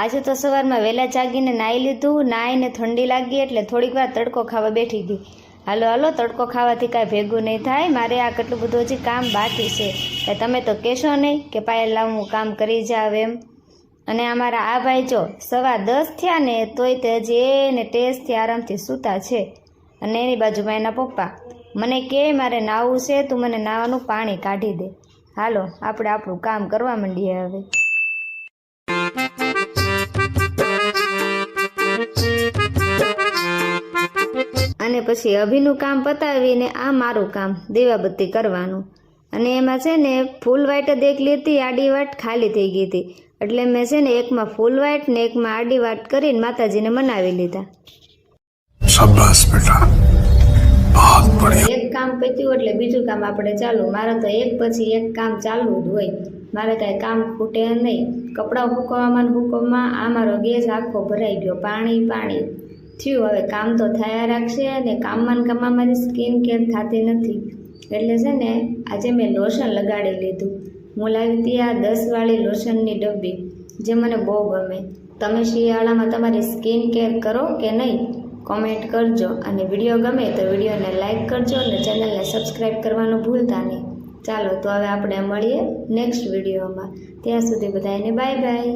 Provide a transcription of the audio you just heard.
આજે તો સવારમાં વહેલા જાગીને નાહી લીધું, નાહીને ઠંડી લાગી એટલે થોડીક વાર તડકો ખાવા બેઠી ગઈ. હાલો હાલો, તડકો ખાવાથી કાંઈ ભેગું નહીં થાય, મારે આ કેટલું બધું હજી કામ બાકી છે. કાંઈ તમે તો કહેશો નહીં કે પાયલ લાવ હું કામ કરી જાવ એમ. અને અમારા આ ભાઈ જો 10:15 થયા ને તોય તે હજી એને ટેસ્ટથી આરામથી સૂતા છે. અને એની બાજુમાં એના પપ્પા મને કહે મારે નાહવું છે, તું મને નાહવાનું પાણી કાઢી દે. હાલો આપણે આપણું કામ કરવા માંડીએ હવે. અને પછી અભીનું કામ પતાવીને આ મારું કામ દીવાબત્તી કરવાનું. અને એમાં છે ને ફૂલ વાઈટ જ એક લીધી, આડી વાટ ખાલી થઈ ગઈ હતી, એટલે મેં છે ને એકમાં ફૂલ વાઈટ ને એકમાં આડી વાટ કરીને માતાજીને મનાવી લીધા. શાબાશ બેટા, બહુત બઢિયા. એક કામ પત્યું એટલે બીજું કામ આપણે ચાલુ. મારે તો એક પછી એક કામ ચાલુ જ હોય, મારે કાંઈ કામ ખૂટે નહીં. કપડાં હુકવવામાં આ મારો ગેસ આખો ભરાઈ ગયો, પાણી પાણી થયું. હવે કામ તો થયા રાખશે અને કામમાં મારી સ્કિન કેર થતી નથી. એટલે છે ને આજે મેં લોશન લગાડી લીધું. હું લાવી હતી આ 10 વાળી લોશનની ડબ્બી, જે મને બહુ ગમે. તમે શિયાળામાં તમારી સ્કિન કેર કરો કે નહીં કોમેન્ટ કરજો. અને વિડીયો ગમે તો વિડીયોને લાઇક કરજો અને ચેનલને સબસ્ક્રાઈબ કરવાનું ભૂલતા નહીં. ચાલો તો હવે આપણે મળીએ નેક્સ્ટ વિડીયોમાં. ત્યાં સુધી બધાને બાય બાય.